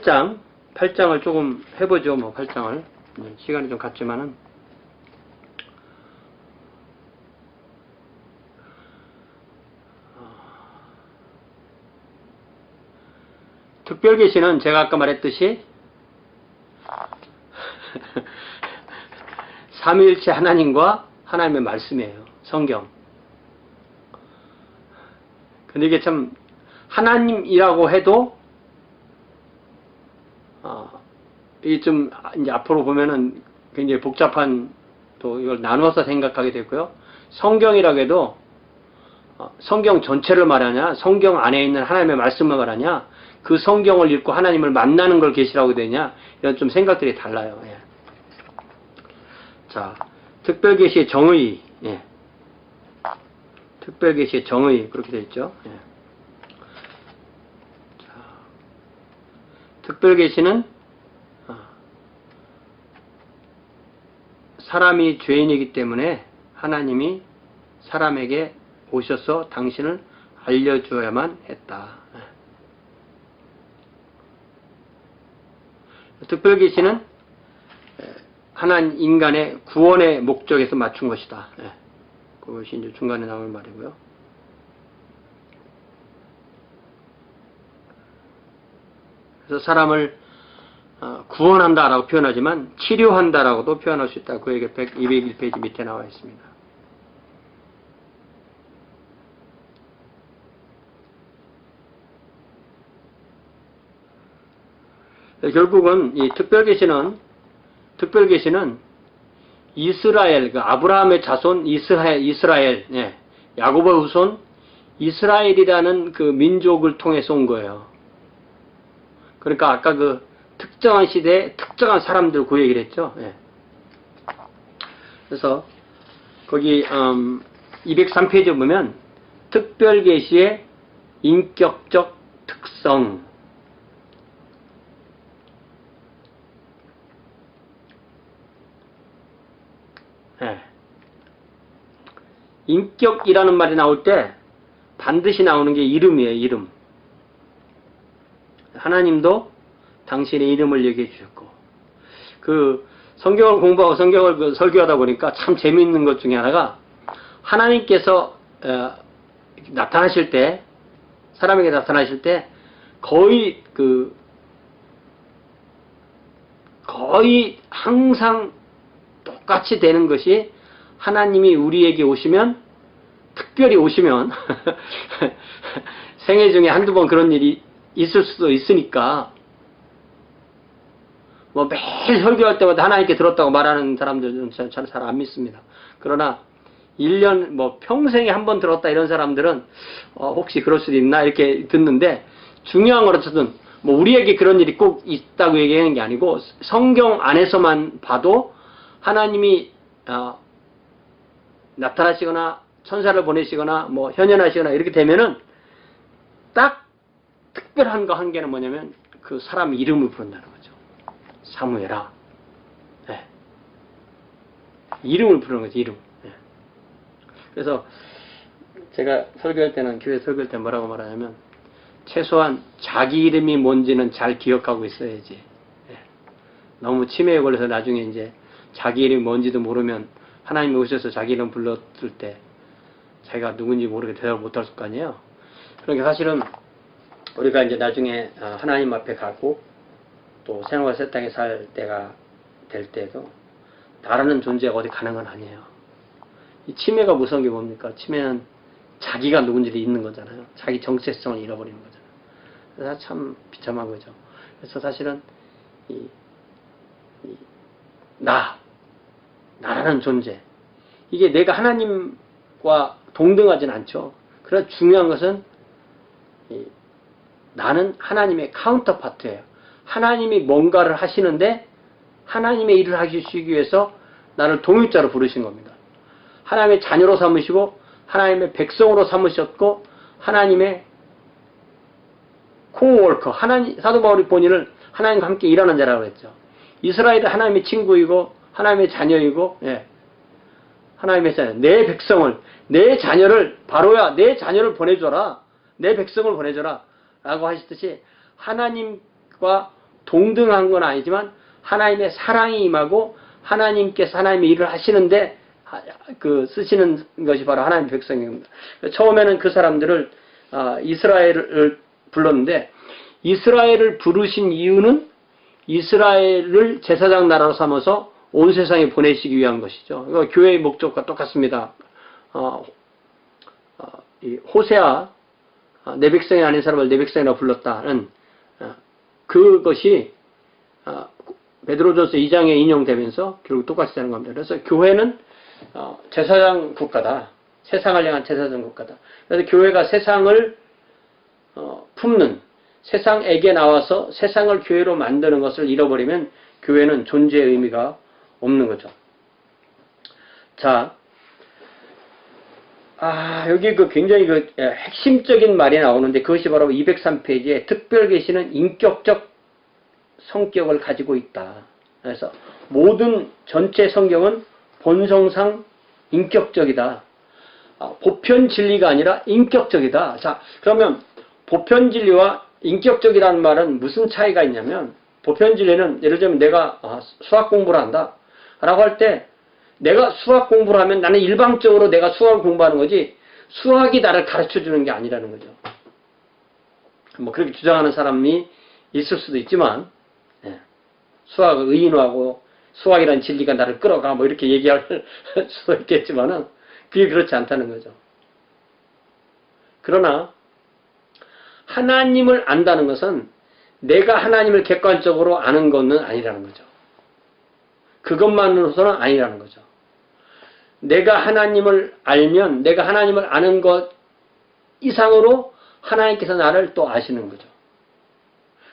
8장을 조금 해보죠. 뭐 8장을 시간이 좀 갔지만은 특별계시는 제가 아까 말했듯이 삼위일체 하나님과 하나님의 말씀이에요. 성경. 근데 이게 참 하나님이라고 해도 이게 좀 이제 앞으로 보면은 굉장히 복잡한 또 이걸 나누어서 생각하게 되고요. 성경이라고 해도 성경 전체를 말하냐, 성경 안에 있는 하나님의 말씀을 말하냐, 그 성경을 읽고 하나님을 만나는 걸 계시라고 되냐, 이런 좀 생각들이 달라요. 예. 자, 특별계시의 정의, 예. 특별계시의 정의 그렇게 되어 있죠. 예. 자, 특별계시는 사람이 죄인이기 때문에 하나님이 사람에게 오셔서 당신을 알려주어야만 했다. 특별계시는 하나님 인간의 구원의 목적에서 맞춘 것이다. 그것이 이제 중간에 나올 말이고요. 그래서 사람을 구원한다라고 표현하지만 치료한다라고도 표현할 수 있다. 그에게 201페이지 밑에 나와 있습니다. 결국은 이 특별계시는 이스라엘, 그 아브라함의 자손 이스라엘, 예, 야곱의 후손 이스라엘이라는 그 민족을 통해서 온 거예요. 그러니까 아까 그 특정한 시대에 특정한 사람들 그 얘기를 했죠. 예. 그래서 거기 203페이지에 보면 특별계시의 인격적 특성, 예. 인격이라는 말이 나올 때 반드시 나오는 게 이름이에요. 이름. 하나님도 당신의 이름을 얘기해 주셨고, 그 성경을 공부하고 성경을 설교하다 보니까 참 재미있는 것 중에 하나가 하나님께서 나타나실 때, 사람에게 나타나실 때 거의 항상 똑같이 되는 것이, 하나님이 우리에게 오시면, 특별히 오시면 생애 중에 한두 번 그런 일이 있을 수도 있으니까, 뭐 매일 설교할 때마다 하나님께 들었다고 말하는 사람들은 잘 안 믿습니다. 그러나 1년 뭐 평생에 한 번 들었다 이런 사람들은 혹시 그럴 수도 있나 이렇게 듣는데, 중요한 건 어쨌든 뭐 우리에게 그런 일이 꼭 있다고 얘기하는 게 아니고, 성경 안에서만 봐도 하나님이 나타나시거나 천사를 보내시거나 뭐 현현하시거나 이렇게 되면은 딱 특별한 거 한 개는 뭐냐면 그 사람 이름을 부른다는 거죠. 사무엘아. 네. 이름을 부르는 거죠. 이름. 네. 그래서 제가 설교할 때는, 교회 설교할 때 뭐라고 말하냐면, 최소한 자기 이름이 뭔지는 잘 기억하고 있어야지. 네. 너무 치매에 걸려서 나중에 이제 자기 이름이 뭔지도 모르면 하나님이 오셔서 자기 이름 불렀을 때 자기가 누군지 모르게 대답을 못할 거 아니에요. 그러니까 사실은 우리가 이제 나중에 하나님 앞에 가고 또 생활과 새 땅에 살 때가 될 때도 나라는 존재가 어디 가는 건 아니에요. 이 치매가 무서운 게 뭡니까? 치매는 자기가 누군지를 잊는 거잖아요. 자기 정체성을 잃어버리는 거잖아요. 그래서 참 비참한 거죠. 그래서 사실은 나라는 존재, 이게 내가 하나님과 동등하진 않죠. 그러나 중요한 것은 나는 하나님의 카운터파트예요. 하나님이 뭔가를 하시는데 하나님의 일을 하시기 위해서 나를 동일자로 부르신 겁니다. 하나님의 자녀로 삼으시고 하나님의 백성으로 삼으셨고, 하나님의 코워커, 사도 바울이 본인을 하나님과 함께 일하는 자라고 했죠. 이스라엘은 하나님의 친구이고 하나님의 자녀이고, 예, 하나님의 자녀, 내 백성을, 내 자녀를, 바로야 내 자녀를 보내줘라, 내 백성을 보내줘라 라고 하시듯이 하나님과 동등한 건 아니지만 하나님의 사랑이 임하고 하나님께서 하나님의 일을 하시는데 쓰시는 것이 바로 하나님의 백성입니다. 처음에는 그 사람들을 이스라엘을 불렀는데 이스라엘을 부르신 이유는 이스라엘을 제사장 나라로 삼아서 온 세상에 보내시기 위한 것이죠. 그러니까 교회의 목적과 똑같습니다. 이 호세아 내 백성이 아닌 사람을 내 백성이라고 불렀다는 그것이 베드로전서 2장에 인용되면서 결국 똑같이 되는 겁니다. 그래서 교회는 제사장 국가다. 세상을 향한 제사장 국가다. 그래서 교회가 세상을 품는, 세상에게 나와서 세상을 교회로 만드는 것을 잃어버리면 교회는 존재의 의미가 없는 거죠. 자, 여기 굉장히 핵심적인 말이 나오는데 그것이 바로 203페이지에 특별 계시는 인격적 성격을 가지고 있다. 그래서 모든 전체 성경은 본성상 인격적이다. 보편 진리가 아니라 인격적이다. 자, 그러면 보편 진리와 인격적이라는 말은 무슨 차이가 있냐면 보편 진리는 예를 들면 내가 수학 공부를 한다 라고 할 때 내가 수학 공부를 하면 나는 일방적으로 내가 수학을 공부하는 거지 수학이 나를 가르쳐 주는 게 아니라는 거죠. 뭐 그렇게 주장하는 사람이 있을 수도 있지만 수학을 의인화하고 수학이라는 진리가 나를 끌어가 뭐 이렇게 얘기할 수도 있겠지만은 그게 그렇지 않다는 거죠. 그러나 하나님을 안다는 것은 내가 하나님을 객관적으로 아는 것은 아니라는 거죠. 그것만으로서는 아니라는 거죠. 내가 하나님을 알면 내가 하나님을 아는 것 이상으로 하나님께서 나를 또 아시는 거죠.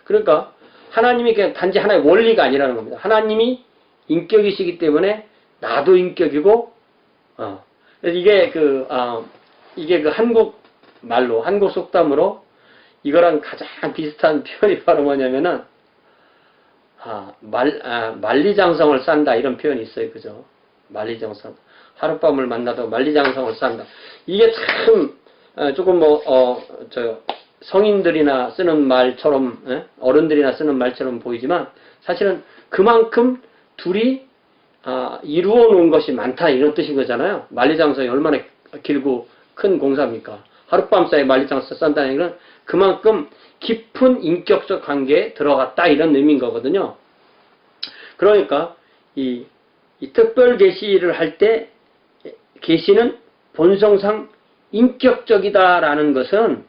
그러니까 하나님이 그냥 단지 하나의 원리가 아니라는 겁니다. 하나님이 인격이시기 때문에 나도 인격이고, 그래서 이게 한국 말로, 한국 속담으로 이거랑 가장 비슷한 표현이 바로 뭐냐면은, 만리장성을 쌓는다 이런 표현이 있어요. 그죠? 만리장성. 하룻밤을 만나도 만리장성을 쌓는다. 이게 참, 조금 성인들이나 쓰는 말처럼, 어른들이나 쓰는 말처럼 보이지만, 사실은 그만큼 둘이, 이루어 놓은 것이 많다, 이런 뜻인 거잖아요. 만리장성이 얼마나 길고 큰 공사입니까? 하룻밤 사이에 만리장성 쌓는다는 얘기는 그만큼 깊은 인격적 관계에 들어갔다, 이런 의미인 거거든요. 그러니까, 이 특별 계시를 할 때, 계시는 본성상 인격적이다라는 것은,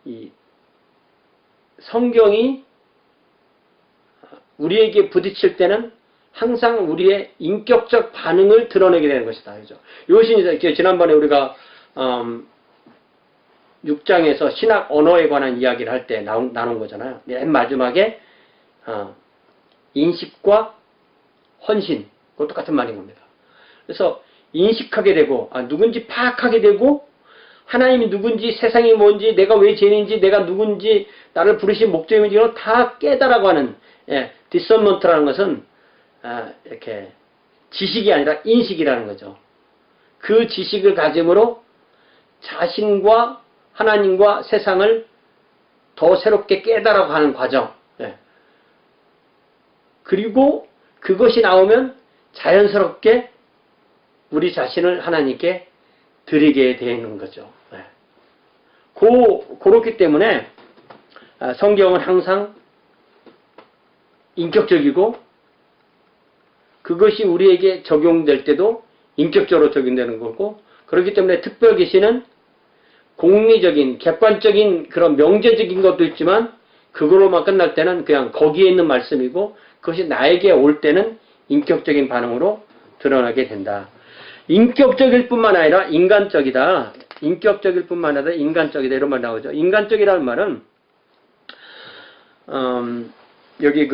이 성경이 우리에게 부딪힐 때는 항상 우리의 인격적 반응을 드러내게 되는 것이다. 그죠? 이것이 이제 지난번에 우리가 6장에서 신학 언어에 관한 이야기를 할 때 나눈 거잖아요. 맨 마지막에 인식과 헌신, 그거 똑같은 말인 겁니다. 그래서 인식하게 되고 누군지 파악하게 되고 하나님이 누군지, 세상이 뭔지, 내가 왜 죄인인지, 내가 누군지, 나를 부르신 목적이 뭔지 이걸 다 깨달아고 하는 디선먼트라는 것은 이렇게 지식이 아니라 인식이라는 거죠. 그 지식을 가짐으로 자신과 하나님과 세상을 더 새롭게 깨달아고 하는 과정. 그리고 그것이 나오면 자연스럽게 우리 자신을 하나님께 드리게 되는 거죠. 그렇기 때문에 성경은 항상 인격적이고 그것이 우리에게 적용될 때도 인격적으로 적용되는 거고, 그렇기 때문에 특별 계시는 공리적인, 객관적인 그런 명제적인 것도 있지만 그걸로만 끝날 때는 그냥 거기에 있는 말씀이고, 그것이 나에게 올 때는 인격적인 반응으로 드러나게 된다. 인격적일 뿐만 아니라 인간적이다. 인격적일 뿐만 아니라 인간적이다. 이런 말 나오죠. 인간적이라는 말은 여기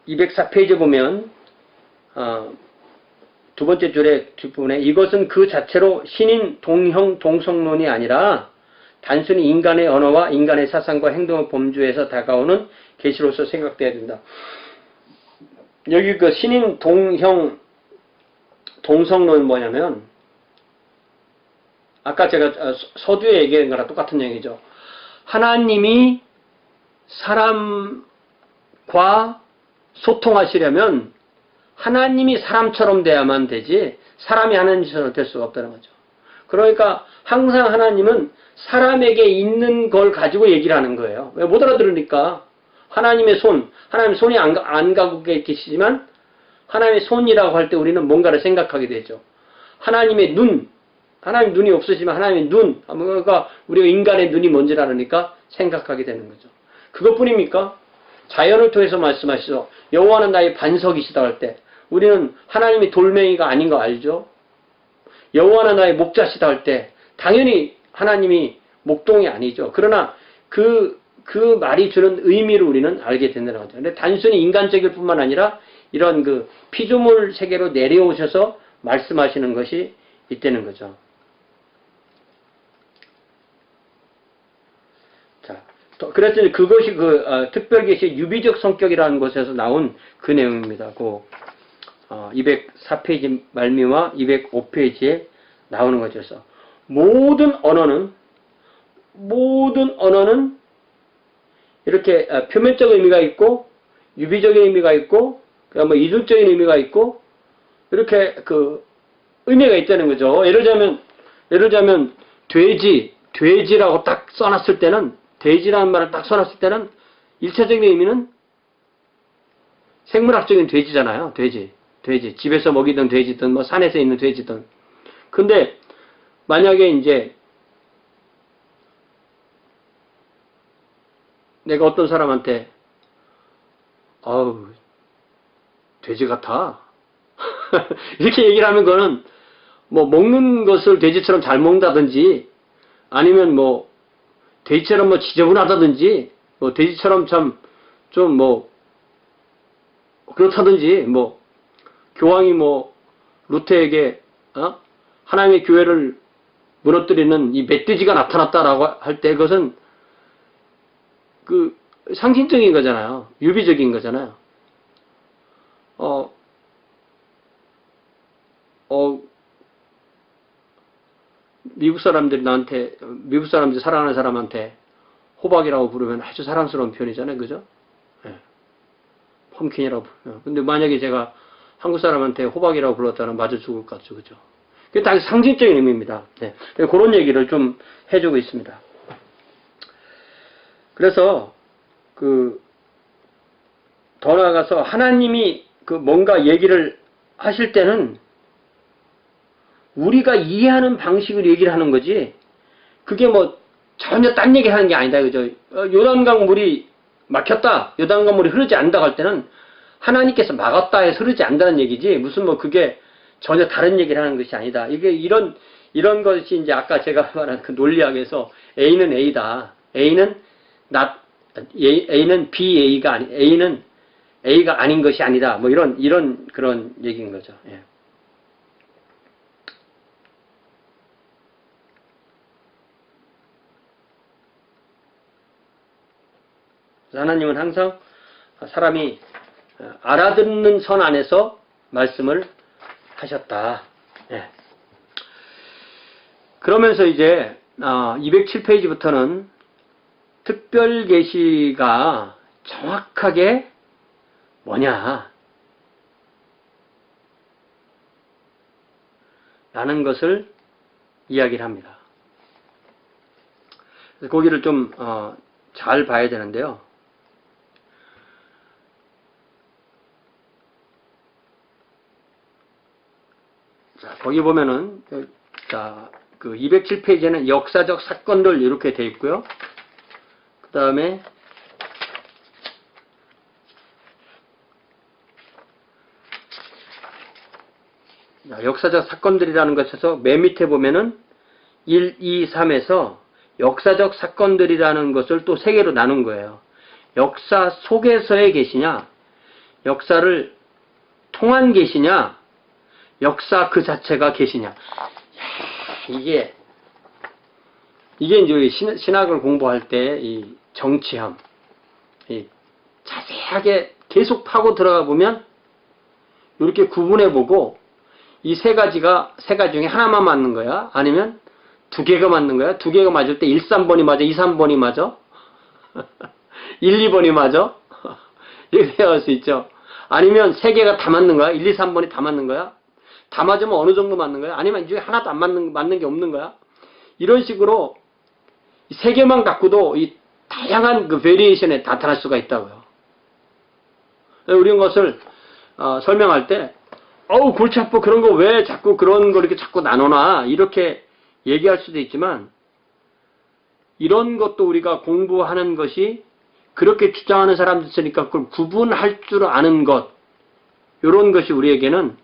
204페이지 보면 두 번째 줄의 뒷부분에 이것은 그 자체로 신인 동형 동성론이 아니라 단순히 인간의 언어와 인간의 사상과 행동을 범주에서 다가오는 계시로서 생각돼야 된다. 여기 신인 동형 동성론은 뭐냐면 아까 제가 서두에 얘기한 거랑 똑같은 얘기죠. 하나님이 사람과 소통하시려면 하나님이 사람처럼 돼야만 되지 사람이 하나님처럼 될 수가 없다는 거죠. 그러니까 항상 하나님은 사람에게 있는 걸 가지고 얘기를 하는 거예요. 왜 못 알아들으니까. 하나님의 손, 하나님의 손이 안 가고 계시지만 하나님의 손이라고 할 때 우리는 뭔가를 생각하게 되죠. 하나님의 눈, 하나님 눈이 없으시면 하나님의 눈, 그러니까 우리가 인간의 눈이 뭔지 알으니까 생각하게 되는 거죠. 그것뿐입니까? 자연을 통해서 말씀하시죠. 여호와는 나의 반석이시다 할 때 우리는 하나님이 돌멩이가 아닌 거 알죠? 여호와는 나의 목자시다 할 때 당연히 하나님이 목동이 아니죠. 그러나 그 말이 주는 의미를 우리는 알게 된다는 거죠. 근데 단순히 인간적일 뿐만 아니라 이런 그 피조물 세계로 내려오셔서 말씀하시는 것이 있다는 거죠. 자, 그래서 그것이 특별계시 유비적 성격이라는 것에서 나온 그 내용입니다. 204페이지 말미와 205페이지에 나오는 거죠. 그래서 모든 언어는 이렇게 표면적 의미가 있고 유비적인 의미가 있고 뭐 이중적인 의미가 있고 이렇게 그 의미가 있다는 거죠. 예를 들자면 돼지라고 딱 써놨을 때는 돼지라는 말을 딱 써놨을 때는 일차적인 의미는 생물학적인 돼지잖아요. 돼지 집에서 먹이던 돼지든 뭐 산에서 있는 돼지든. 근데 만약에 이제 내가 어떤 사람한테 아우 돼지 같아 이렇게 얘기를 하면 그거는 뭐 먹는 것을 돼지처럼 잘 먹는다든지 아니면 뭐 돼지처럼 뭐 지저분하다든지 뭐 돼지처럼 좀 뭐 그렇다든지 뭐 교황이 뭐 루테에게 하나님의 교회를 무너뜨리는 이 멧돼지가 나타났다라고 할 때 그것은 그 상징적인 거잖아요. 유비적인 거잖아요. 미국 사람들이 사랑하는 사람한테 호박이라고 부르면 아주 사랑스러운 표현이잖아요. 그죠? 네. 펌킨이라고 부르면. 근데 만약에 제가 한국 사람한테 호박이라고 불렀다면 맞아 죽을 것 같죠. 그죠? 그게 다 상징적인 의미입니다. 네. 그런 얘기를 좀 해주고 있습니다. 그래서 더 나아가서 하나님이 뭔가 얘기를 하실 때는 우리가 이해하는 방식으로 얘기를 하는 거지 그게 뭐 전혀 딴 얘기 하는 게 아니다. 그죠? 요단강 물이 막혔다. 요단강 물이 흐르지 않는다고 할 때는 하나님께서 막았다 해서 흐르지 않는다는 얘기지 무슨 뭐 그게 전혀 다른 얘기를 하는 것이 아니다. 이게 이런 것이 이제 아까 제가 말한 그 논리학에서 A는 A다. A는 BA가 아니, A는 A가 아닌 것이 아니다. 뭐 이런 그런 얘기인 거죠. 예. 하나님은 항상 사람이 알아듣는 선 안에서 말씀을 하셨다. 예. 그러면서 이제 207페이지부터는 특별 계시가 정확하게 뭐냐 라는 것을 이야기를 합니다. 그래서 거기를 좀 잘 봐야 되는데요. 자, 거기 보면은 그 207페이지에는 역사적 사건들 이렇게 돼 있고요. 그 다음에 역사적 사건들이라는 것에서 맨 밑에 보면은 1, 2, 3에서 역사적 사건들이라는 것을 또 세 개로 나눈 거예요. 역사 속에서의 계시냐, 역사를 통한 계시냐, 역사 그 자체가 계시냐. 이게 이제 신학을 공부할 때 이 정치함, 이 자세하게 계속 파고 들어가 보면 이렇게 구분해 보고 이 세 가지 중에 하나만 맞는 거야? 아니면 두 개가 맞는 거야? 두 개가 맞을 때 1, 3번이 맞아? 2, 3번이 맞아? 1, 2번이 맞아? 이렇게 생각할 수 있죠. 아니면 세 개가 다 맞는 거야? 1, 2, 3번이 다 맞는 거야? 다 맞으면 어느 정도 맞는 거야? 아니면 이 중에 하나도 안 맞는 게 없는 거야? 이런 식으로 세 개만 갖고도 이 다양한 그 베리에이션에 나타날 수가 있다고요. 우리는 것을 설명할 때 골치 아파 그런 거 왜 자꾸 그런 거 이렇게 자꾸 나눠놔 이렇게 얘기할 수도 있지만 이런 것도 우리가 공부하는 것이 그렇게 주장하는 사람들 있으니까 그걸 구분할 줄 아는 것 이런 것이 우리에게는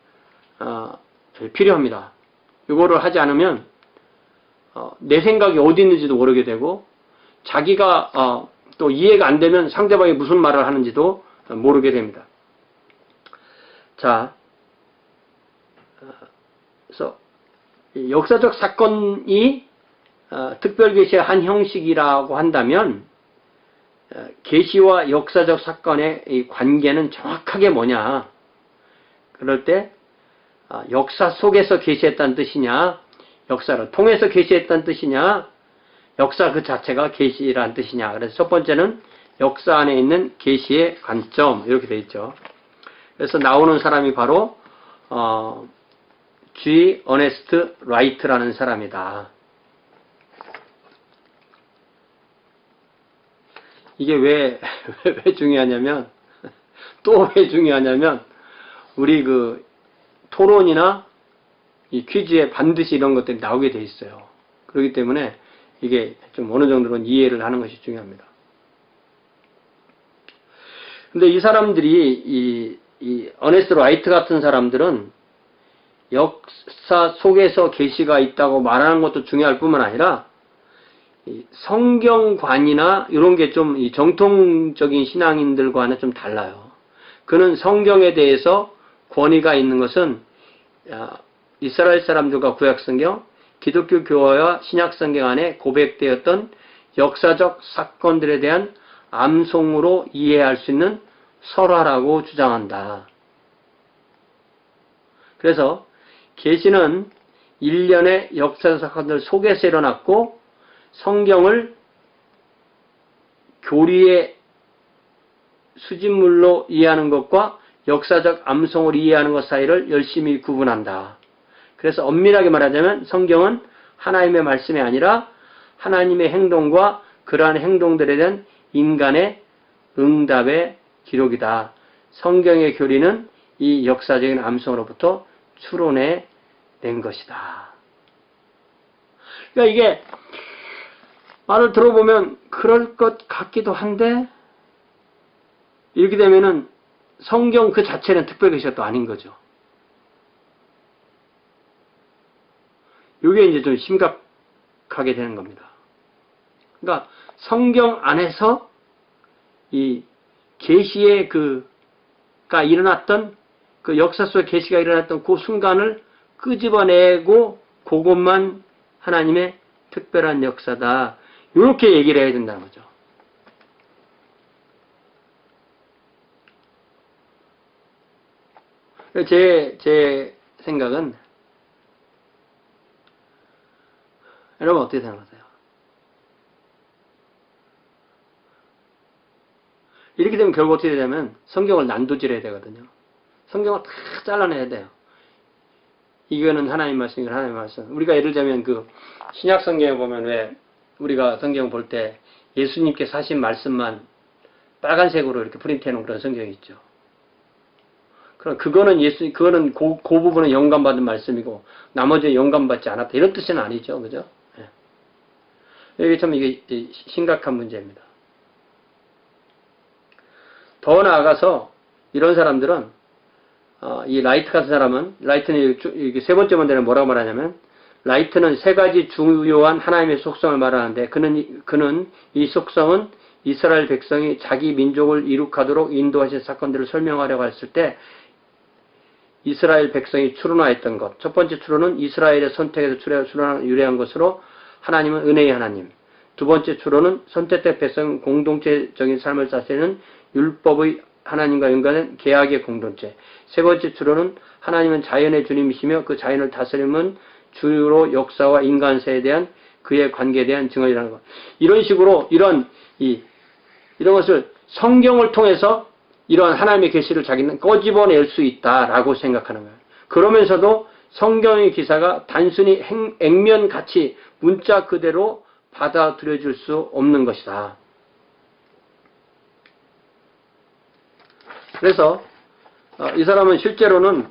필요합니다. 이거를 하지 않으면 내 생각이 어디 있는지도 모르게 되고 자기가 또 이해가 안 되면 상대방이 무슨 말을 하는지도 모르게 됩니다. 자, 그래서 역사적 사건이 특별계시의 한 형식이라고 한다면 계시와 역사적 사건의 이 관계는 정확하게 뭐냐? 그럴 때 역사 속에서 계시했다는 뜻이냐? 역사를 통해서 계시했다는 뜻이냐? 역사 그 자체가 계시라는 뜻이냐? 그래서 첫 번째는 역사 안에 있는 계시의 관점 이렇게 되어 있죠. 그래서 나오는 사람이 바로 G. 어네스트 라이트라는 사람이다. 이게 왜 중요하냐면 또 왜 중요하냐면 우리 그 토론이나 이 퀴즈에 반드시 이런 것들이 나오게 돼 있어요. 그렇기 때문에 이게 좀 어느 정도는 이해를 하는 것이 중요합니다. 근데 이 사람들이 이 어네스트 라이트 같은 사람들은 역사 속에서 계시가 있다고 말하는 것도 중요할 뿐만 아니라 성경관이나 이런 게 좀 정통적인 신앙인들과는 좀 달라요. 그는 성경에 대해서 권위가 있는 것은 이스라엘 사람들과 구약성경, 기독교 교회와 신약성경 안에 고백되었던 역사적 사건들에 대한 암송으로 이해할 수 있는 설화라고 주장한다. 그래서 계시는 일련의 역사적 사건들 속에서 일어났고 성경을 교리의 수집물로 이해하는 것과 역사적 암송을 이해하는 것 사이를 열심히 구분한다. 그래서 엄밀하게 말하자면 성경은 하나님의 말씀이 아니라 하나님의 행동과 그러한 행동들에 대한 인간의 응답의 기록이다. 성경의 교리는 이 역사적인 암송으로부터 추론해 낸 것이다. 그러니까 이게 말을 들어보면 그럴 것 같기도 한데 이렇게 되면은 성경 그 자체는 특별계시가 또 아닌 거죠. 이게 이제 좀 심각하게 되는 겁니다. 그러니까 성경 안에서 이 계시의 그가 일어났던 그 역사 속에 계시가 일어났던 그 순간을 끄집어내고 그것만 하나님의 특별한 역사다. 이렇게 얘기를 해야 된다는 거죠. 제 생각은 여러분 어떻게 생각하세요? 이렇게 되면 결국 어떻게 되냐면 성경을 난도질해야 되거든요. 성경을 다 잘라내야 돼요. 이거는 하나님 말씀, 이건 하나님 말씀. 우리가 예를 들자면 그 신약 성경에 보면 왜 우리가 성경 볼 때 예수님께서 하신 말씀만 빨간색으로 이렇게 프린트해 놓은 그런 성경이 있죠. 그럼 그거는 그거는 그 부분은 영감받은 말씀이고 나머지는 영감받지 않았다. 이런 뜻은 아니죠. 그죠? 예. 이게 참 이게 심각한 문제입니다. 더 나아가서 이런 사람들은 이 라이트 같은 사람은 라이트는 이게 세 번째 문제는 뭐라고 말하냐면 라이트는 세 가지 중요한 하나님의 속성을 말하는데 그는 이 속성은 이스라엘 백성이 자기 민족을 이룩하도록 인도하신 사건들을 설명하려고 했을 때 이스라엘 백성이 추론하였던 것. 첫 번째 추론은 이스라엘의 선택에서 유래한 것으로 하나님은 은혜의 하나님. 두 번째 추론은 선택된 백성 공동체적인 삶을 다스리는 율법의 하나님과 연관된 계약의 공동체. 세 번째 추론은 하나님은 자연의 주님이시며 그 자연을 다스림은 주로 역사와 인간사에 대한 그의 관계에 대한 증언이라는 것. 이런 식으로 이런 것을 성경을 통해서 이런 하나님의 계시를 자기는 꺼집어낼 수 있다라고 생각하는 거예요. 그러면서도 성경의 기사가 단순히 액면같이 문자 그대로 받아들여질 수 없는 것이다. 그래서 이 사람은 실제로는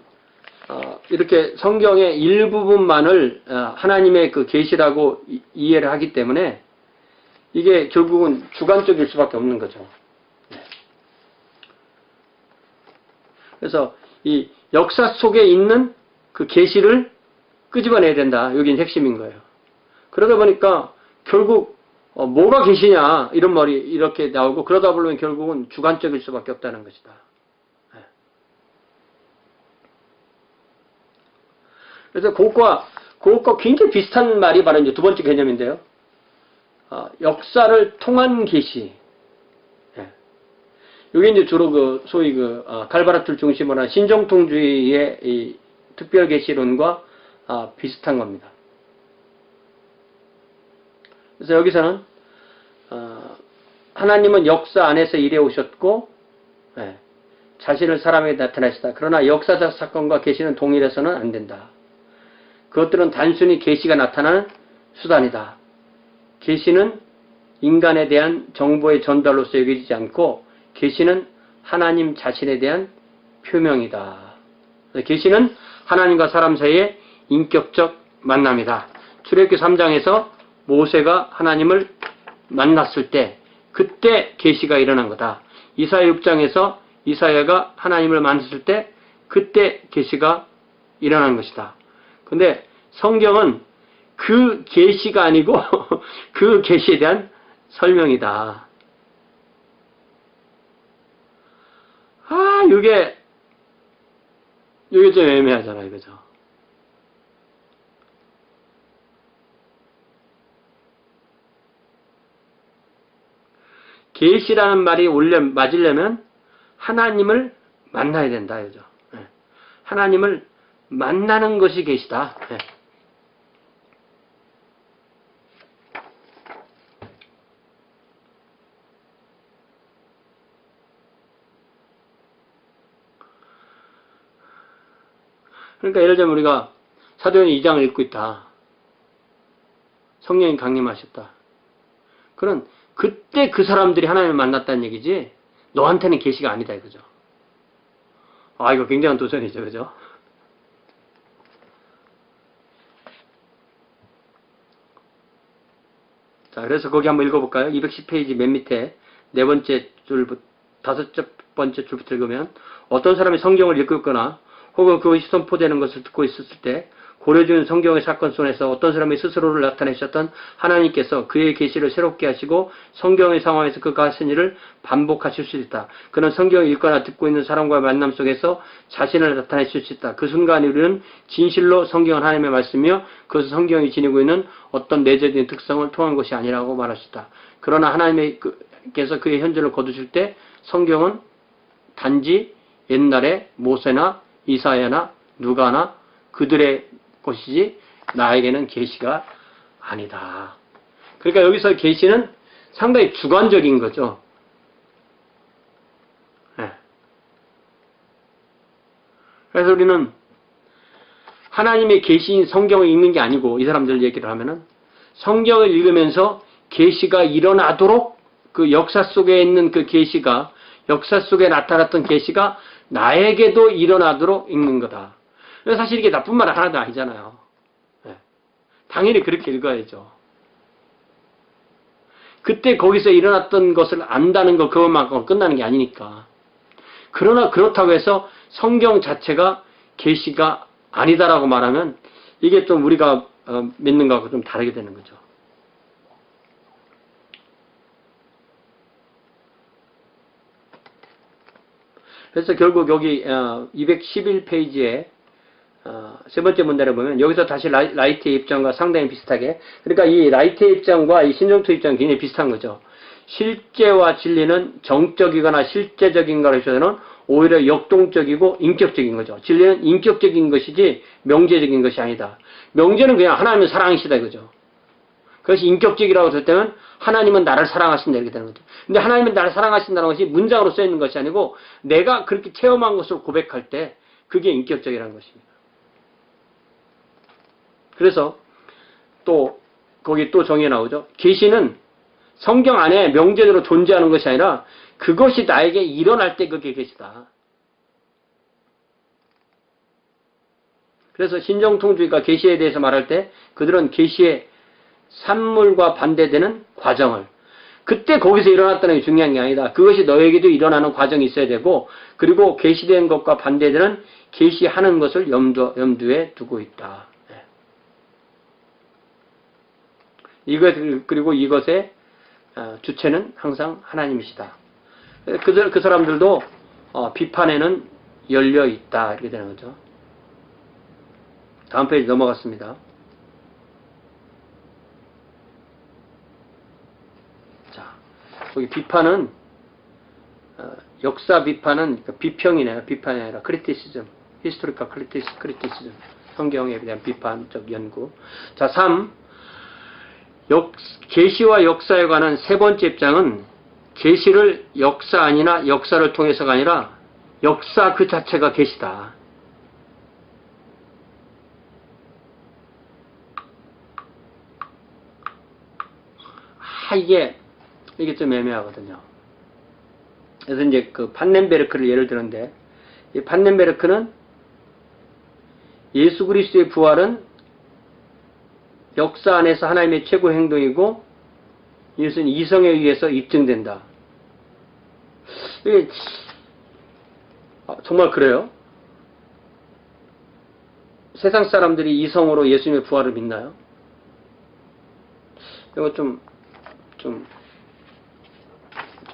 이렇게 성경의 일부분만을 하나님의 그 계시라고 이해를 하기 때문에 이게 결국은 주관적일 수밖에 없는 거죠. 그래서 이 역사 속에 있는 그 계시를 끄집어내야 된다. 여긴 핵심인 거예요. 그러다 보니까 결국 뭐가 계시냐 이런 말이 이렇게 나오고, 그러다 보면 결국은 주관적일 수밖에 없다는 것이다. 그래서 그것과 굉장히 비슷한 말이 바로 이제 두 번째 개념인데요. 역사를 통한 계시. 이게 이제 주로 소위 갈바라트를 중심으로 한 신정통주의의 이 특별 계시론과 비슷한 겁니다. 그래서 여기서는 하나님은 역사 안에서 일해 오셨고 자신을 사람에게 나타내셨다. 그러나 역사적 사건과 계시는 동일해서는 안 된다. 그것들은 단순히 계시가 나타나는 수단이다. 계시는 인간에 대한 정보의 전달로서 여겨지지 않고 계시는 하나님 자신에 대한 표명이다. 계시는 하나님과 사람 사이의 인격적 만남이다. 출애굽기 3장에서 모세가 하나님을 만났을 때 그때 계시가 일어난 거다. 이사야 6장에서 이사야가 하나님을 만났을 때 그때 계시가 일어난 것이다. 근데 성경은 그 계시가 아니고 그 계시에 대한 설명이다. 이게 좀 애매하잖아요, 그죠? 계시라는 말이 맞으려면 하나님을 만나야 된다, 그죠? 하나님을 만나는 것이 계시다. 그러니까 예를 들면 우리가 사도행전 2장을 읽고 있다. 성령이 강림하셨다. 그런 그때 그 사람들이 하나님을 만났다는 얘기지 너한테는 계시가 아니다 이거죠. 이거 굉장한 도전이죠, 그죠? 자, 그래서 거기 한번 읽어볼까요? 210페이지 맨 밑에 네 번째 줄부터 다섯 번째 줄부터 읽으면 어떤 사람이 성경을 읽고 있거나 혹은 그것이 선포되는 것을 듣고 있었을 때 고려준 성경의 사건 속에서 어떤 사람이 스스로를 나타내셨던 하나님께서 그의 계시를 새롭게 하시고 성경의 상황에서 그가 하신 일을 반복하실 수 있다. 그는 성경을 읽거나 듣고 있는 사람과의 만남 속에서 자신을 나타내실 수 있다. 그 순간 우리는 진실로 성경은 하나님의 말씀이며 그것은 성경이 지니고 있는 어떤 내재적인 특성을 통한 것이 아니라고 말할 수 있다. 그러나 하나님께서 그의 현존을 거두실 때 성경은 단지 옛날에 모세나 이사야나 누가나 그들의 것이지 나에게는 계시가 아니다. 그러니까 여기서 계시는 상당히 주관적인 거죠. 그래서 우리는 하나님의 계시인 성경을 읽는 게 아니고 이 사람들 얘기를 하면은 성경을 읽으면서 계시가 일어나도록 그 역사 속에 있는 그 계시가 역사 속에 나타났던 계시가 나에게도 일어나도록 읽는 거다. 사실 이게 나쁜 말 하나도 아니잖아요. 당연히 그렇게 읽어야죠. 그때 거기서 일어났던 것을 안다는 거 그것만큼 끝나는 게 아니니까. 그러나 그렇다고 해서 성경 자체가 계시가 아니다라고 말하면 이게 좀 우리가 믿는 것하고 좀 다르게 되는 거죠. 그래서 결국 여기 211페이지에 세 번째 문단을 보면 여기서 다시 라이트의 입장과 상당히 비슷하게, 그러니까 이 라이트의 입장과 이 신정토 입장이 굉장히 비슷한 거죠. 실제와 진리는 정적이거나 실제적인 것에 있어서는 오히려 역동적이고 인격적인 거죠. 진리는 인격적인 것이지 명제적인 것이 아니다. 명제는 그냥 하나님은 사랑이시다 이거죠. 그것이 인격적이라고 했을 때는 하나님은 나를 사랑하신다 이렇게 되는 거죠. 근데 하나님은 나를 사랑하신다는 것이 문장으로 써 있는 것이 아니고 내가 그렇게 체험한 것을 고백할 때 그게 인격적이라는 것입니다. 그래서 또 거기 또 정의에 나오죠. 계시는 성경 안에 명제대로 존재하는 것이 아니라 그것이 나에게 일어날 때 그게 계시다. 그래서 신정통주의가 계시에 대해서 말할 때 그들은 계시의 산물과 반대되는 과정을 그때 거기서 일어났다는 게 중요한 게 아니다. 그것이 너에게도 일어나는 과정이 있어야 되고 그리고 계시된 것과 반대되는 계시하는 것을 염두에 두고 있다. 그리고 이것의 주체는 항상 하나님이시다. 그 사람들도 비판에는 열려 있다 이렇게 되는 거죠. 다음 페이지 넘어갔습니다. 자, 여기 비판은 역사 비판은 비평이네요. 비판이 아니라 크리티시즘, 히스토리컬 크리티시즘, 성경에 대한 비판적 연구. 자, 3. 계시와 역사에 관한 세 번째 입장은 계시를 역사 아니나 역사를 통해서가 아니라 역사 그 자체가 계시다. 이게 좀 애매하거든요. 그래서 이제 그 판넨베르크를 예를 드는데, 이 판넨베르크는 예수 그리스도의 부활은 역사 안에서 하나님의 최고 행동이고 이것은 이성에 의해서 입증된다. 이게 정말 그래요? 세상 사람들이 이성으로 예수님의 부활을 믿나요? 이거 좀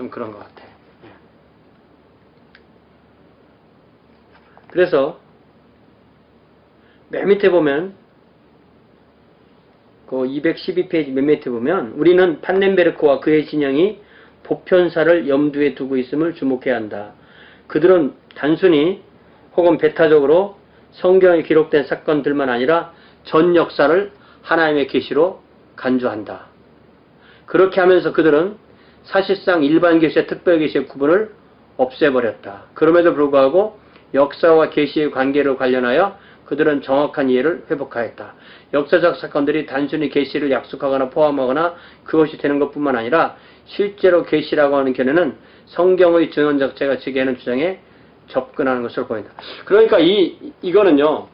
그런 것 같아. 그래서 맨 밑에 보면 그 212페이지 맨 밑에 보면 우리는 판넨베르크와 그의 진영이 보편사를 염두에 두고 있음을 주목해야 한다. 그들은 단순히 혹은 배타적으로 성경에 기록된 사건들만 아니라 전 역사를 하나님의 계시로 간주한다. 그렇게 하면서 그들은 사실상 일반 계시와 특별 계시의 구분을 없애버렸다. 그럼에도 불구하고 역사와 계시의 관계를 관련하여 그들은 정확한 이해를 회복하였다. 역사적 사건들이 단순히 계시를 약속하거나 포함하거나 그것이 되는 것뿐만 아니라 실제로 계시라고 하는 견해는 성경의 증언 자체가 제기하는 주장에 접근하는 것으로 보인다. 그러니까 이거는요.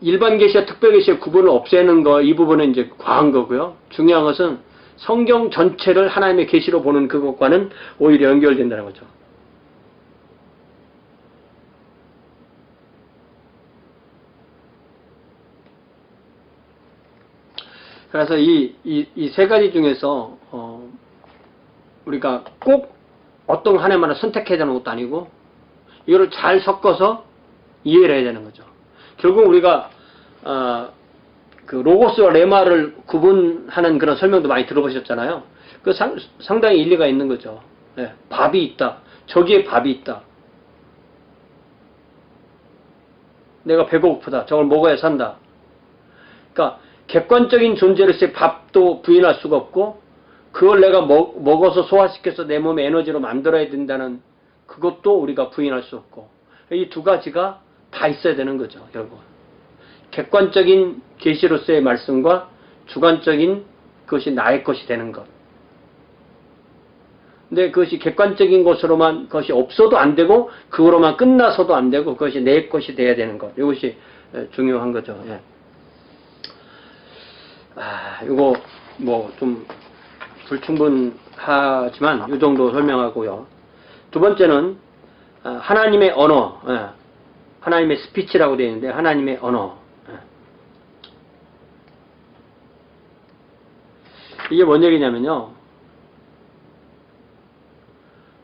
일반 계시와 특별 계시의 구분을 없애는 거, 이 부분은 이제 과한 거고요. 중요한 것은 성경 전체를 하나님의 계시로 보는 그것과는 오히려 연결된다는 거죠. 그래서 이 세 가지 중에서 우리가 꼭 어떤 하나만을 선택해야 되는 것도 아니고 이거를 잘 섞어서 이해를 해야 되는 거죠. 결국 우리가 그 로고스와 레마를 구분하는 그런 설명도 많이 들어보셨잖아요. 그 상당히 일리가 있는 거죠. 네, 밥이 있다. 저기에 밥이 있다. 내가 배고프다. 저걸 먹어야 산다. 그러니까 객관적인 존재로서의 밥도 부인할 수가 없고 그걸 내가 먹어서 소화시켜서 내 몸의 에너지로 만들어야 된다는 그것도 우리가 부인할 수 없고 이 두 가지가 다 있어야 되는 거죠. 결국 객관적인 계시로서의 말씀과 주관적인 그것이 나의 것이 되는 것. 근데 그것이 객관적인 것으로만 그것이 없어도 안 되고 그거로만 끝나서도 안 되고 그것이 내 것이 돼야 되는 것. 이것이 중요한 거죠. 예. 이거 뭐 좀 불충분하지만 이 정도 설명하고요. 두 번째는 하나님의 언어, 하나님의 스피치라고 되어 있는데 하나님의 언어. 이게 뭔 얘기냐면요.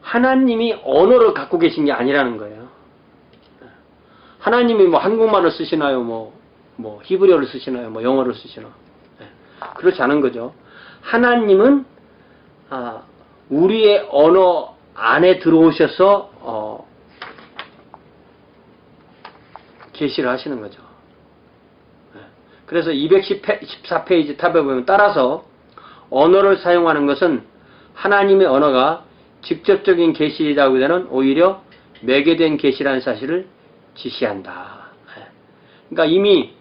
하나님이 언어를 갖고 계신 게 아니라는 거예요. 하나님이 뭐 한국말을 쓰시나요? 뭐 히브리어를 쓰시나요? 뭐 영어를 쓰시나? 그렇지 않은 거죠. 하나님은 우리의 언어 안에 들어오셔서 계시를 하시는 거죠. 그래서 214페이지 탑에 보면 따라서 언어를 사용하는 것은 하나님의 언어가 직접적인 계시라기보다는 오히려 매개된 계시라는 사실을 지시한다. 그러니까 이미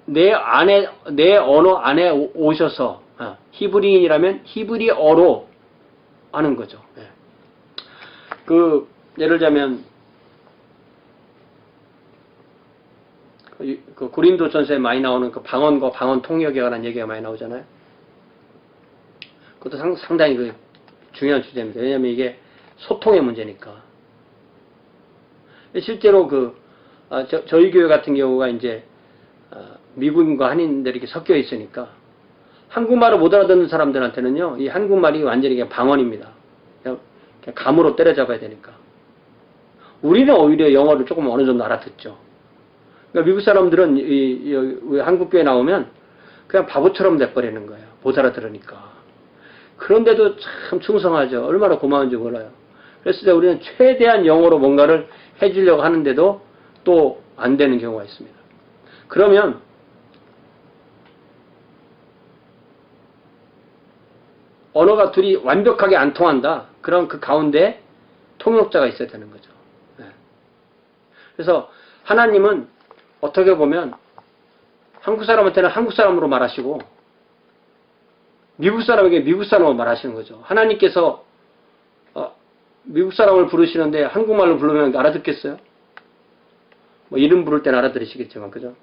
내 언어 안에 오셔서 히브리인이라면 히브리어로 하는 거죠. 예를 들자면 그 고린도전서에 많이 나오는 그 방언과 방언 통역에 관한 얘기가 많이 나오잖아요. 그것도 상당히 중요한 주제입니다. 왜냐하면 이게 소통의 문제니까. 실제로 저희 교회 같은 경우가 이제 미국인과 한인들이 이렇게 섞여 있으니까 한국말을 못 알아듣는 사람들한테는요, 이 한국말이 완전히 그냥 방언입니다. 그냥 감으로 때려잡아야 되니까. 우리는 오히려 영어를 조금 어느 정도 알아듣죠. 그러니까 미국 사람들은 한국교회 나오면 그냥 바보처럼 돼버리는 거예요. 못 알아들으니까. 그런데도 참 충성하죠. 얼마나 고마운지 몰라요. 그래서 우리는 최대한 영어로 뭔가를 해주려고 하는데도 또 안 되는 경우가 있습니다. 그러면 언어가 둘이 완벽하게 안 통한다. 그럼 그 가운데 통역자가 있어야 되는 거죠. 그래서 하나님은 어떻게 보면 한국 사람한테는 한국 사람으로 말하시고 미국 사람에게 미국 사람으로 말하시는 거죠. 하나님께서 미국 사람을 부르시는데 한국말로 부르면 알아듣겠어요? 뭐 이름 부를 때는 알아들으시겠지만, 그죠?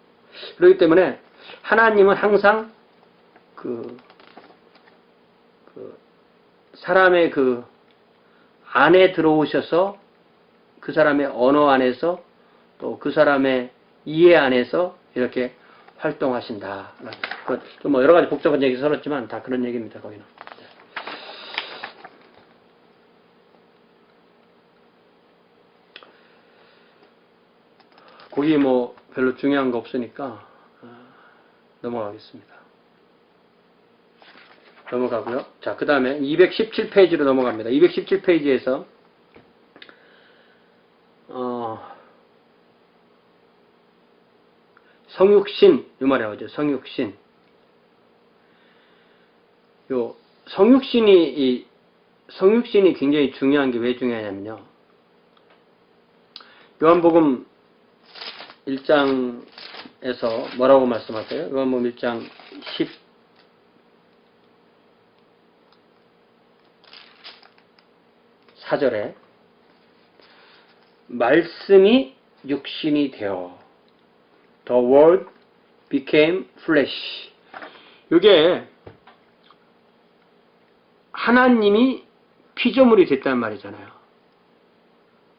그렇기 때문에 하나님은 항상 사람의 안에 들어오셔서 그 사람의 언어 안에서 또 그 사람의 이해 안에서 이렇게 활동하신다. 좀 뭐 여러 가지 복잡한 얘기 설었지만 다 그런 얘기입니다. 거기는. 거기 뭐 별로 중요한 거 없으니까 넘어가겠습니다. 넘어가고요. 자, 그 다음에 217페이지로 넘어갑니다. 217페이지에서 성육신, 이 말이 나오죠. 성육신. 성육신이 굉장히 중요한 게 왜 중요하냐면요. 요한복음 1장에서 뭐라고 말씀하세요? 요한복음 1장 14절에 말씀이 육신이 되어 The Word became flesh. 이게 하나님이 피조물이 됐다는 말이잖아요.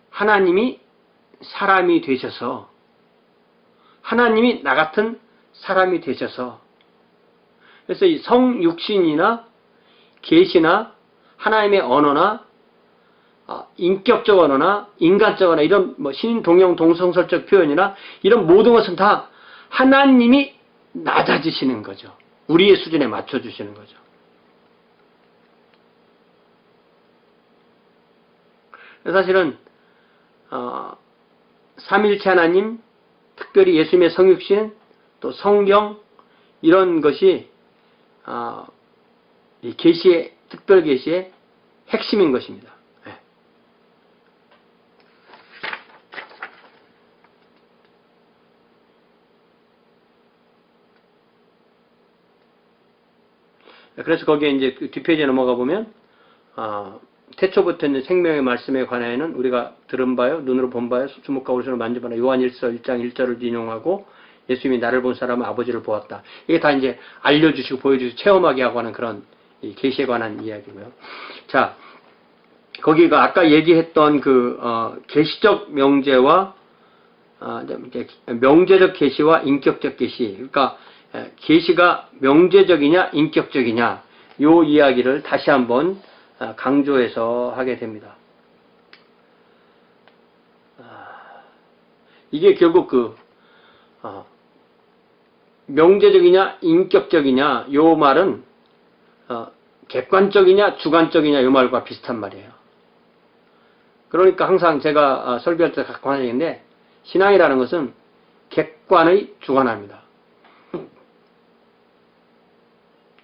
하나님이 사람이 되셔서 하나님이 나 같은 사람이 되셔서 그래서 이 성육신이나 계시나 하나님의 언어나 인격적 언어나 인간적 언어 이런 뭐 신동형 동성설적 표현이나 이런 모든 것은 다 하나님이 낮아지시는 거죠. 우리의 수준에 맞춰주시는 거죠. 사실은 삼일체 하나님, 특별히 예수님의 성육신, 또 성경 이런 것이 이 계시의 특별 계시의 핵심인 것입니다. 그래서 거기에 이제 뒷페이지에 넘어가 보면 태초부터 있는 생명의 말씀에 관하여는 우리가 들은 바요, 눈으로 본 바요, 주목하고 오른손으로 만져보나 요한일서 1장 1절을 인용하고 예수님이 나를 본 사람은 아버지를 보았다. 이게 다 이제 알려주시고 보여주시고 체험하게 하고 하는 그런 계시에 관한 이야기고요. 자, 거기가 아까 얘기했던 계시적 명제와 명제적 계시와 인격적 계시. 그러니까 계시가 명제적이냐 인격적이냐 요 이야기를 다시 한번 강조해서 하게 됩니다. 이게 결국 명제적이냐 인격적이냐 요 말은 객관적이냐 주관적이냐 요 말과 비슷한 말이에요. 그러니까 항상 제가 설교할 때 갖고 하는 얘기인데 신앙이라는 것은 객관의 주관합니다.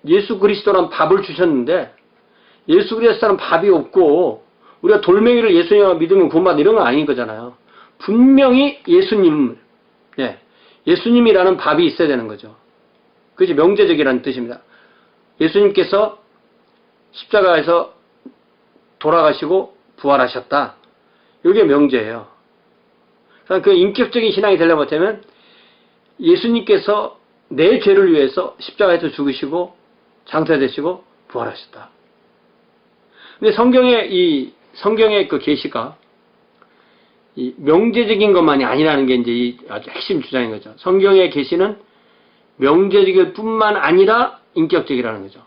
예수 그리스도란 밥을 주셨는데 예수 그리스도란 밥이 없고 우리가 돌멩이를 예수님을 믿으면 구원받는 이런 건 아닌 거잖아요. 분명히 예수님이라는 밥이 있어야 되는 거죠. 그것이 명제적이라는 뜻입니다. 예수님께서 십자가에서 돌아가시고 부활하셨다. 이게 명제예요. 그 인격적인 신앙이 되려면 어쩌면 예수님께서 내 죄를 위해서 십자가에서 죽으시고 장사되시고 부활하셨다. 근데 성경의 그 계시가 이 명제적인 것만이 아니라는 게 이제 이 아주 핵심 주장인 거죠. 성경의 계시는 명제적일 뿐만 아니라 인격적이라는 거죠.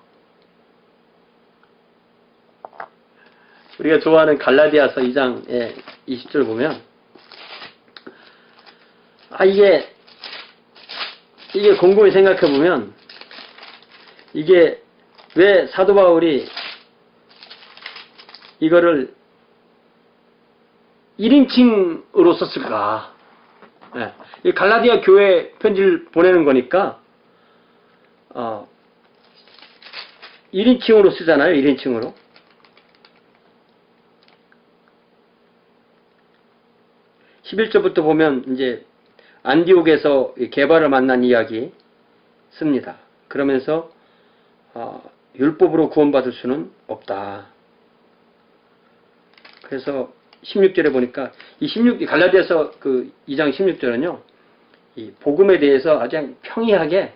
우리가 좋아하는 갈라디아서 2장 20절 보면 이게 곰곰이 생각해 보면 이게 왜 사도 바울이 이거를 1인칭으로 썼을까? 이 갈라디아 교회 편지를 보내는 거니까 1인칭으로 쓰잖아요. 1인칭으로. 11절부터 보면 이제 안디옥에서 게바를 만난 이야기 씁니다. 그러면서 율법으로 구원받을 수는 없다. 그래서 16절에 보니까 갈라디아서 그 2장 16절은요. 이 복음에 대해서 아주 그냥 평이하게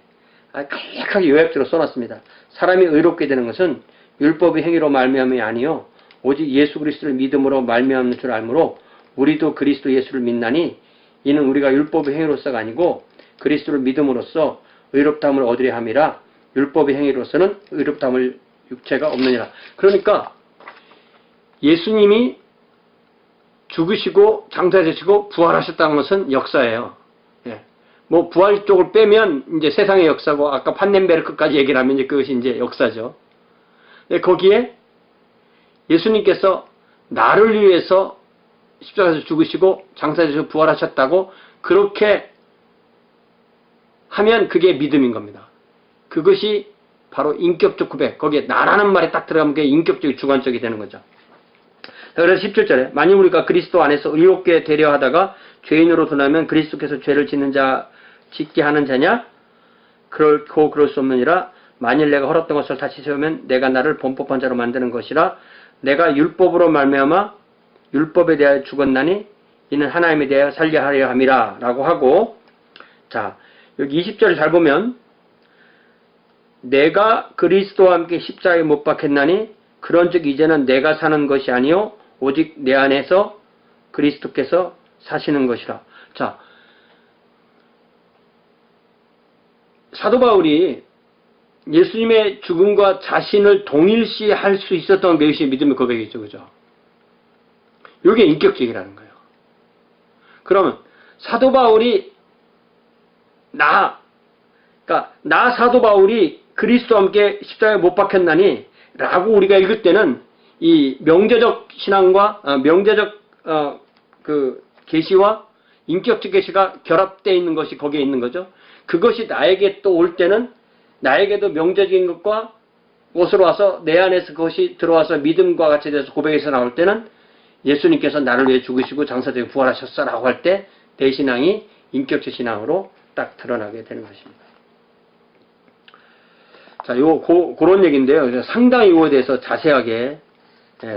간략하게 요약적으로 써놨습니다. 사람이 의롭게 되는 것은 율법의 행위로 말미암음이 아니요 오직 예수 그리스도를 믿음으로 말미암는 줄 알므로 우리도 그리스도 예수를 믿나니 이는 우리가 율법의 행위로서가 아니고 그리스도를 믿음으로써 의롭다함을 얻으려 함이라. 율법의 행위로서는 의롭다함을 육체가 없느니라. 그러니까 예수님이 죽으시고 장사되시고 부활하셨다는 것은 역사예요. 뭐 부활 쪽을 빼면 이제 세상의 역사고 아까 판넨베르크까지 얘기를 하면 이제 그것이 이제 역사죠. 거기에 예수님께서 나를 위해서 십자가에서 죽으시고 장사되시고 부활하셨다고 그렇게 하면 그게 믿음인 겁니다. 그것이 바로 인격적 고백. 거기에 나라는 말이 딱 들어가면 그게 인격적이 주관적이 되는 거죠. 그래서 17절에 만일 우리가 그리스도 안에서 의롭게 되려 하다가 죄인으로 드나면 그리스도께서 죄를 짓게 하는 자냐? 그렇고 그럴 수 없느니라. 만일 내가 헐었던 것을 다시 세우면 내가 나를 범법한 자로 만드는 것이라. 내가 율법으로 말미암아 율법에 대하여 죽었나니 이는 하나님에 대하여 살게 하려 함이라 라고 하고, 자 여기 20절을 잘 보면 내가 그리스도와 함께 십자가에 못 박혔나니 그런즉 이제는 내가 사는 것이 아니요 오직 내 안에서 그리스도께서 사시는 것이라. 자, 사도 바울이 예수님의 죽음과 자신을 동일시할 수 있었던 것이 믿음의 고백이죠. 그죠? 이게 인격적이라는 거예요. 그러면 사도 바울이 나 사도 바울이 그리스도와 함께 십자가에 못 박혔나니 라고 우리가 읽을 때는 이 명제적 신앙과 명제적 그 계시와 인격적 계시가 결합되어 있는 것이 거기에 있는 거죠. 그것이 나에게 또 올 때는 나에게도 명제적인 것과 옷으로 와서 내 안에서 그것이 들어와서 믿음과 같이 돼서 고백에서 나올 때는 예수님께서 나를 위해 죽으시고 장사되고 부활하셨어 라고 할 때 내 신앙이 인격적 신앙으로 딱 드러나게 되는 것입니다. 자, 그런 얘기인데요. 상당히 이거에 대해서 자세하게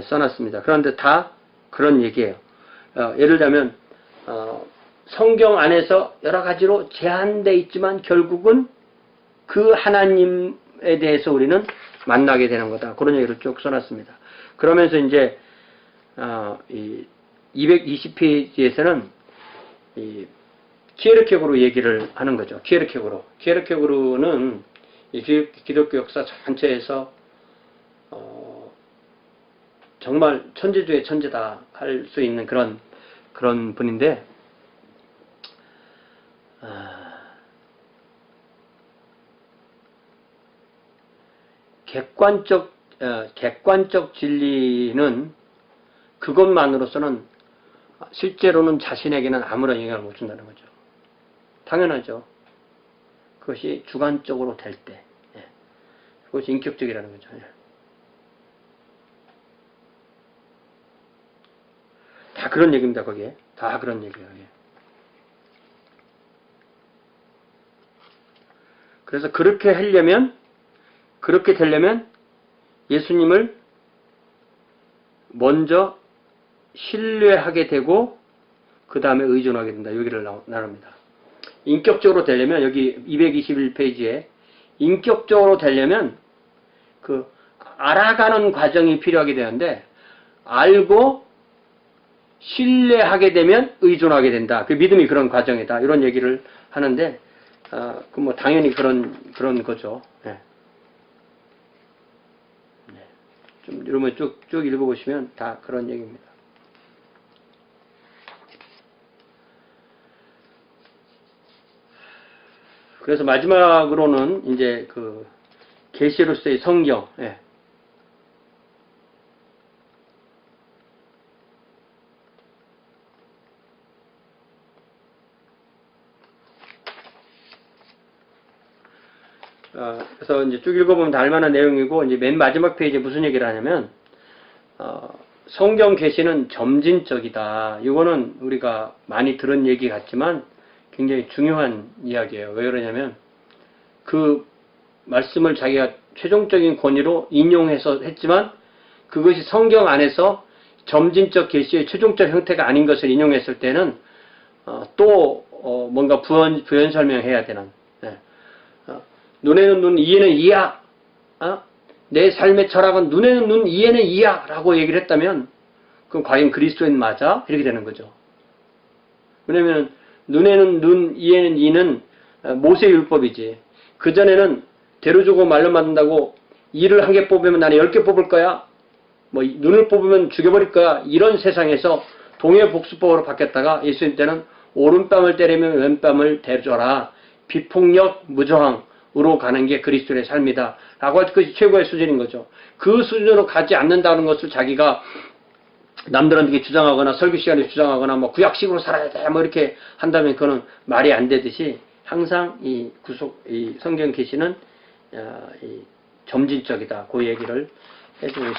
써놨습니다. 그런데 다 그런 얘기예요. 예를 들자면 성경 안에서 여러 가지로 제한되어 있지만 결국은 그 하나님에 대해서 우리는 만나게 되는 거다. 그런 얘기를 쭉 써놨습니다. 그러면서 이제 이 220페이지에서는 이 키에르케고르 얘기를 하는 거죠. 키에르케고르는 이 기독교 역사 전체에서 정말 천재 중에 천재다 할 수 있는 그런 분인데 객관적 진리는 그것만으로서는 실제로는 자신에게는 아무런 영향을 못 준다는 거죠. 당연하죠. 그것이 주관적으로 될 때, 그것이 인격적이라는 거죠. 다 그런 얘기입니다. 거기에 다 그런 얘기예요. 그래서 그렇게 되려면 예수님을 먼저 신뢰하게 되고 그 다음에 의존하게 된다. 여기를 나눕니다. 인격적으로 되려면 여기 221페이지에 인격적으로 되려면 그 알아가는 과정이 필요하게 되는데 알고 신뢰하게 되면 의존하게 된다. 그 믿음이 그런 과정이다. 이런 얘기를 하는데 그 뭐 당연히 그런 거죠. 네. 좀 이러면 쭉 읽어보시면 다 그런 얘기입니다. 그래서 마지막으로는 이제 그 계시로서의 성경. 그래서 이제 쭉 읽어보면 다 알만한 내용이고, 이제 맨 마지막 페이지에 무슨 얘기를 하냐면, 성경 계시는 점진적이다. 이거는 우리가 많이 들은 얘기 같지만 굉장히 중요한 이야기예요. 왜 그러냐면, 그 말씀을 자기가 최종적인 권위로 인용해서 했지만, 그것이 성경 안에서 점진적 계시의 최종적 형태가 아닌 것을 인용했을 때는, 또 뭔가 부연 설명해야 되는, 눈에는 눈, 이에는 이야. 내 삶의 철학은 눈에는 눈, 이에는 이야. 라고 얘기를 했다면, 그럼 과연 그리스도인 맞아? 이렇게 되는 거죠. 왜냐면, 눈에는 눈, 이에는 이는 모세의 율법이지. 그전에는 대로 주고 말로 만든다고 이를 한 개 뽑으면 나는 10개 뽑을 거야. 뭐, 눈을 뽑으면 죽여버릴 거야. 이런 세상에서 동해복수법으로 바뀌었다가 예수님 때는 오른뺨을 때리면 왼뺨을 대줘라. 비폭력, 무저항으로 가는 게 그리스도의 삶이다. 라고 할 것이 최고의 수준인 거죠. 그 수준으로 가지 않는다는 것을 자기가 남들한테 주장하거나 설교 시간에 주장하거나 뭐 구약식으로 살아야 돼. 뭐 이렇게 한다면 그거는 말이 안 되듯이 항상 이 성경 계시는 이 점진적이다. 그 얘기를 해주고 있습니다.